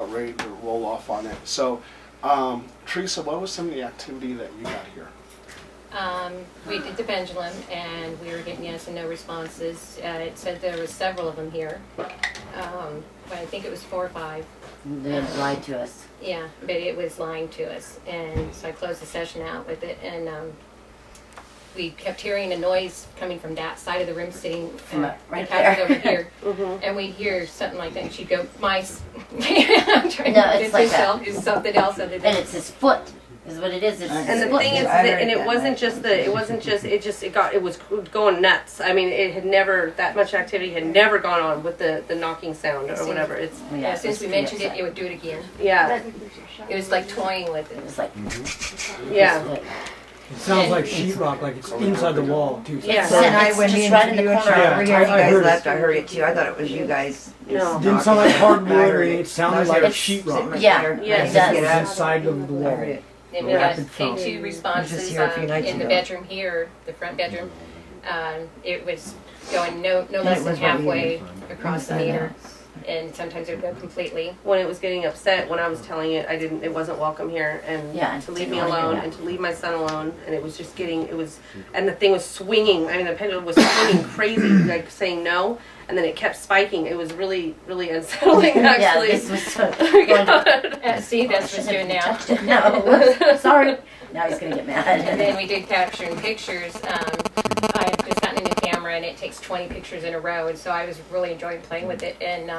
ready to roll off on it. So, Teresa, what was some of the activity that you got here? We did the pendulum, and we were getting yes and no responses. It said there was several of them here, but I think it was 4 or 5. They lied to us. Yeah, but it was lying to us, and so I closed the session out with it, and we kept hearing a noise coming from that side of the room, sitting right there over there. here, and we'd hear something like that, and she'd go, "Mice." I'm trying No, to it's like herself that. do something else other than. And it's his foot, is what it is. It's And his the foot. thing is that, and it wasn't just it was going nuts. I mean, it had never, that much activity had never gone on with the knocking sound or whatever. It's, Yeah, as soon as we mentioned it, it would do it again. yeah, It was like toying with It it. was like, yeah. It sounds like sheetrock, like it's inside the wall, too. Yeah. So And I it's went just in right in to the you and corner Sean Yeah, over here. You I guys heard it. left. I heard it too. I thought it was you guys. No. Didn't sound like hardwood, I heard it sounded like sheetrock. Yeah, Yes. it does. It was inside of the I wall. heard it. Then we got Rapid thump. 2 responses here a few nights in the ago. bedroom here, the front bedroom. It was going no it less than was what we halfway heard. across the meter, and sometimes it would go completely. When it was getting upset, when I was telling it, it wasn't welcome here, and Yeah, to leave didn't me wanna hear alone that. and to leave my son alone, and it was just and the thing was swinging. I mean, the pendulum was swinging crazy, like saying no, and then it kept spiking. It was really, really unsettling, Yeah, actually. this was going to, See, that's what it's doing now. touched it. No, whoops, sorry. Now he's going to get And mad. then we did capturing pictures. I had just gotten a new camera, and it takes 20 pictures in a row, and so I was really enjoying playing with it. And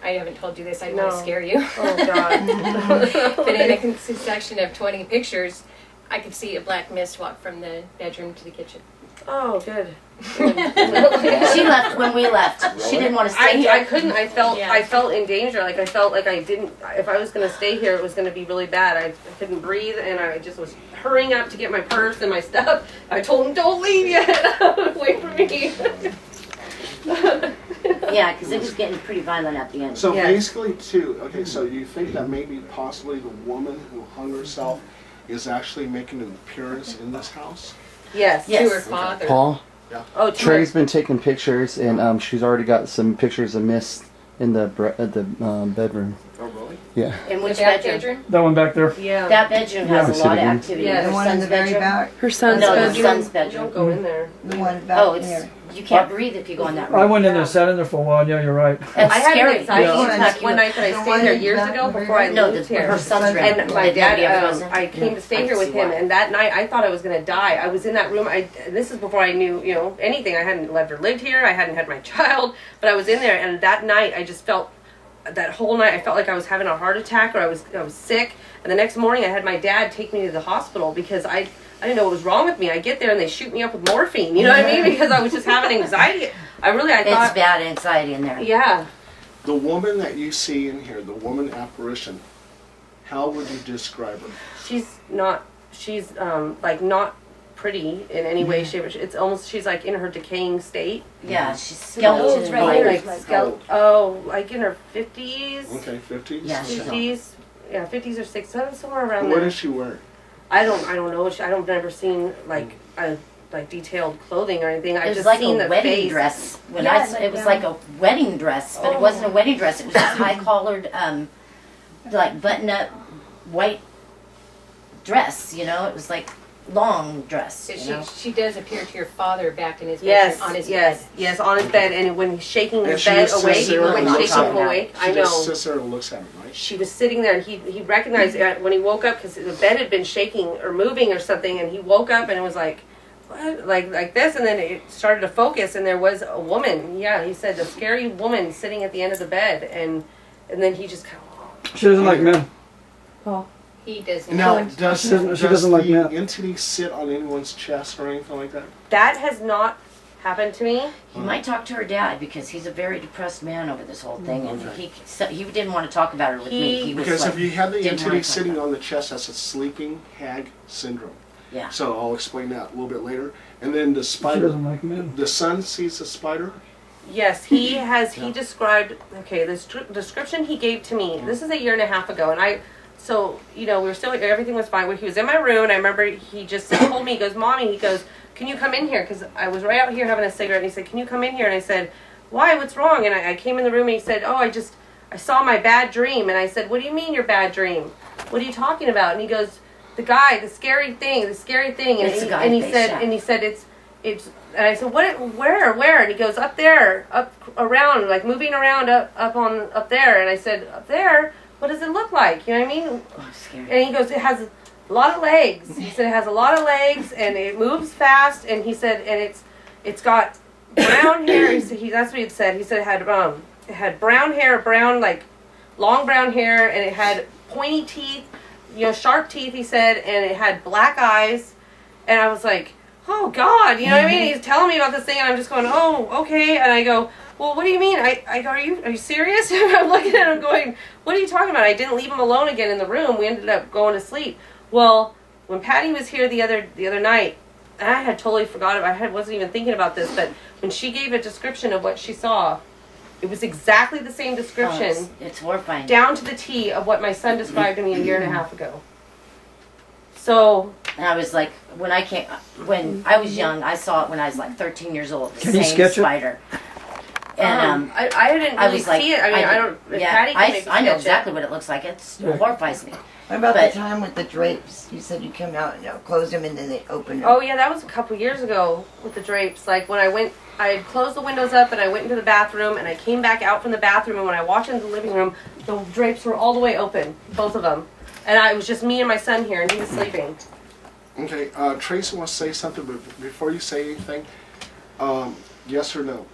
I haven't told you this. I didn't want to No. scare you. Oh God. But in a succession of 20 pictures, I could see a black mist walk from the bedroom to the kitchen. Oh, good. She left when we left. She didn't want to stay here. I couldn't. I Yeah. felt in danger. Like I felt like I didn't. If I was going to stay here, it was going to be really bad. I couldn't breathe, and I just was hurrying up to get my purse and my stuff. I told him, "Don't leave yet. Wait for me." Yeah, because it was getting pretty violent at the end. So Yeah. basically, too, okay, so you think that maybe possibly the woman who hung herself is actually making an appearance in this house? Yes. Yes. To her father. Paul, Oh, Trey's been taking pictures, and she's already got some pictures of mist in the bedroom. Oh, really? Yeah. In The which back bedroom? That one back there. Yeah. That bedroom has a Yeah. lot of activity. Yeah, Her The one in son's the very bedroom. back. Her son's No, the bedroom. son's You bedroom. don't go in there. The one back Oh, it's there. you can't breathe if you go in that room. I went in there, sat in there for a while, yeah, you're right. That's I had scary. an anxiety Yeah. attack one night that I stayed there years ago before I No, moved the, here. her son's room. And my Nobody dad, ever goes in. I came to stay I here can with see him, why. and that night I thought I was gonna die. I was in that room. This is before I knew, anything. I hadn't ever lived here. I hadn't had my child, but I was in there, and that night I just felt. That whole night I felt like I was having a heart attack, or I was sick. And the next morning I had my dad take me to the hospital because I didn't know what was wrong with me. I get there and they shoot me up with morphine. You know what I mean? Because I was just having anxiety. I It's thought. bad anxiety in there. Yeah. The woman that you see in here, the woman apparition, how would you describe her? She's not pretty in any way, shape, or it's almost, she's like in her decaying state. Yeah, she's nose skeleton. right here. Like, Like skeleton, like in her 50s, Okay, 50s? Yeah, she's 50s, yeah, 50s or 60s, somewhere around What there. is she wearing? I don't know. I've never seen like detailed clothing or anything. it I've was just like seen a the wedding face. dress. When Yeah, I saw, it was like a wedding dress, but it wasn't a wedding dress. It was just high collared, like button up white dress. It was like long dress. So she does appear to your father back in his Yes, bedroom, on his yes, bed. yes, on his bed, and when he's shaking And his she bed just awake, sits there when and he's looks shaking at him him. awake, She I know. just sits there and looks at him, right? She was sitting there, and he recognized it when he woke up because the bed had been shaking or moving or something, and he woke up and it was like, what? Like this, and then it started to focus, and there was a woman. Yeah, he said a scary woman sitting at the end of the bed, and then he just kind of. She doesn't like men. He does Now, not. does She doesn't like the that. entity sit on anyone's chest or anything like that? That has not happened to me. You might talk to her dad because he's a very depressed man over this whole thing, and he didn't want to talk about it with me. He was Because like, if you have the didn't entity wanna talk sitting about on the chest, that's a sleeping hag syndrome. Yeah. So I'll explain that a little bit later. And then the She spider, doesn't like men. the son sees the spider. Yes, he has. He described. Okay, the description he gave to me. This is a year and a half ago, and So we were still. Everything was fine. He was in my room, and I remember he just told me. He goes, "Mommy," he goes, "Can you come in here?" Because I was right out here having a cigarette, and he said, "Can you come in here?" And I said, "Why? What's wrong?" And I came in the room, and he said, "Oh, I saw my bad dream. And I said, what do you mean your bad dream? What are you talking about? And he goes, the scary thing. And It's the guy he face said, shot. and he said, it's, and I said, where? And he goes, up there, up around, like moving around up there. And I said, up there? What does it look like? You know what I mean? Oh, scary. And he goes, it has a lot of legs. He said it has a lot of legs and it moves fast. And he said, and it's got brown hair. That's what he said. He said it had brown hair, like long brown hair, and it had pointy teeth, sharp teeth. He said, and it had black eyes. And I was like, oh God, you know what I mean? He's telling me about this thing, and I'm just going, oh, okay. And I go, well, what do you mean? I go, are you serious? I'm looking at him going, what are you talking about? I didn't leave him alone again in the room. We ended up going to sleep. Well, when Patty was here the other night, I had totally forgot it. I wasn't even thinking about this, but when she gave a description of what she saw, it was exactly the same description, It's horrifying. down to the T of what my son described to me a year and a half ago. So, And I was like, when I was young, I saw it when I was like 13 years old. The Can you same sketch it? spider. And I didn't I really was like, see it. I mean, I don't. If Patty can maybe I know sketch exactly it. what it looks like. It horrifies me. What about But- the time with the drapes? You said you came out and closed them and then they opened them. Oh yeah, that was a couple years ago with the drapes. Like when I had closed the windows up and I went into the bathroom and I came back out from the bathroom, and when I walked into the living room, the drapes were all the way open, both of them. And it was just me and my son here, and he was sleeping. Okay, Tracy wants to say something, but before you say anything, yes or no?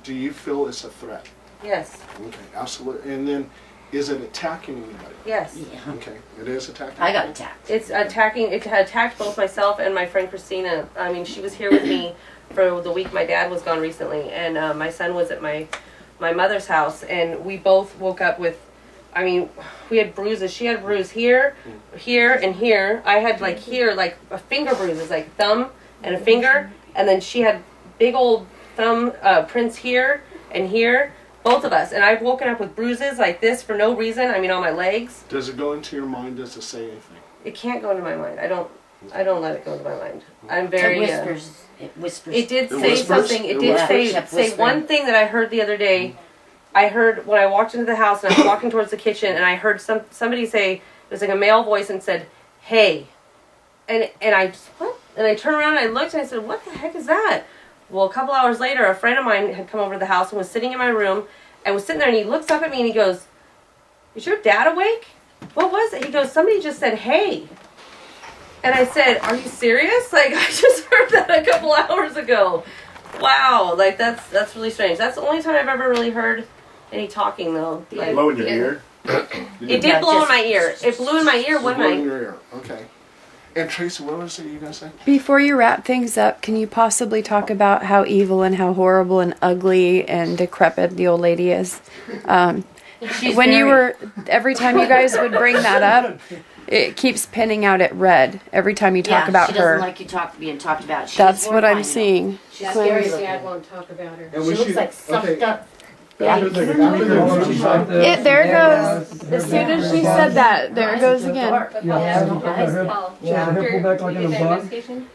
Do you feel it's a threat? Yes. Okay, absolutely. And then, is it attacking anybody? Yes. Yeah. Okay, it is attacking. I got attacked. It's attacking. It had attacked both myself and my friend Christina. I mean, she was here with me for the week my dad was gone recently, and my son was at my mother's house, and we both woke up with. I mean, we had bruises. She had a bruise here, here, and here. I had here, a finger bruises, like thumb and a finger, and then she had big old thumb prints here and here. Both of us. And I've woken up with bruises like this for no reason. I mean, on my legs. Does it go into your mind? Does it say anything? It can't go into my mind. I don't let it go into my mind. I'm very. It whispers. It whispers. It did It say whispers? something. It It did whispers? Kept say whispering. one thing that I heard the other day. I heard when I walked into the house and I was walking towards the kitchen, and I heard somebody say, it was like a male voice, and said, "Hey," and I just, what? And I turned around and I looked and I said, "What the heck is that?" Well, a couple hours later, a friend of mine had come over to the house and was sitting in my room. And was sitting there, and he looks up at me and he goes, "Is your dad awake? What was it?" He goes, "Somebody just said, hey." And I said, "Are you serious? Like, I just heard that a couple hours ago." Wow, that's really strange. That's the only time I've ever really heard any talking, though. Like, Blow in your ear? it did blow in my ear. It blew in my ear one Blow in night. your ear. Okay. And Tracy, what was it you gonna say? Before you wrap things up, can you possibly talk about how evil and how horrible and ugly and decrepit the old lady is? When you were, every time you guys would bring that up, it keeps pinning out at red every time you talk about she doesn't her. like you being talked about. She's That's what I'm horrifying, seeing. She's That's scary why looking. Dad won't talk about her. And She looks like sucked up. After the There goes. As soon as she said that, there it goes again. Paul, She has her hip pulled back like in a bun.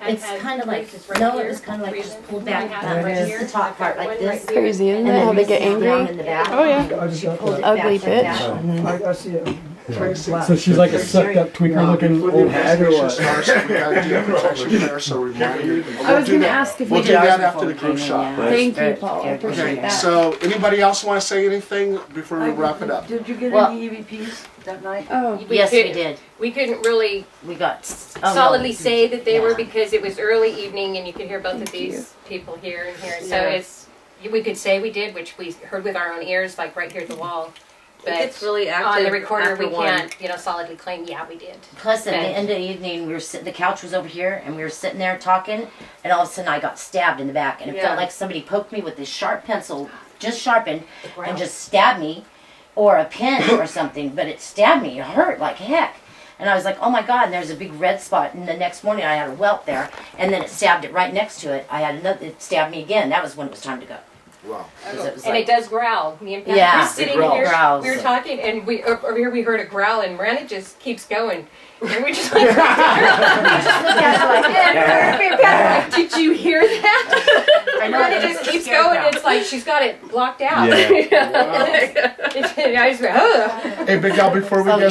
It's kind of like, no, it was kind of like just pulled back, just the top part like this. Crazy, isn't And it? then How they get this is down angry. in the back. Oh yeah. I just got Pulled it that. Ugly back like bitch. that. I see it. Tracy. So she's like a sucked up tweaker looking Before the old hag or investigation what? starts, we gotta do protection there, so remind me. I was gonna ask if We'll we do did that ours after before the we group came in, shot. yeah. Thank you, Very Paul. I scary. appreciate Okay, that. so anybody else want to say anything before we wrap it up? Did you get Well- any EVPs that night? Oh. Yes, we did. We couldn't really We got solidly say that they were Yeah. because it was early evening and you could hear both of Thank these people here and here. So Yeah. we could say we did, which we heard with our own ears, like right here at the wall. It gets But really active on the recorder, after we one. can't, solidly claim, yeah, we did. Plus, at the Okay. end of the evening, we were sitting. The couch was over here, and we were sitting there talking. And all of a sudden, I got stabbed in the back, and it Yeah. felt like somebody poked me with this sharp pencil, just sharpened, and just stabbed me, or a pin or something. But it stabbed me. It hurt like heck. And I was like, "Oh my God!" And there's a big red spot. And the next morning, I had a welt there, and then it stabbed it right next to it. I had another. It stabbed me again. That was when it was time to go. Wow. 'Cause it was And like- it does growl. Me and Pat Yeah, were sitting it growls. here, Growls. we were talking, and we over here we heard a growl, and Miranda just keeps going. And we just like, Look at it like, Pat's like, did you hear that? I know, Miranda it's just a keeps scare going. growl. It's like she's got it blocked out. Yeah. Wow. I just went, ugh. Hey, Big Al, before we Oh, get yeah.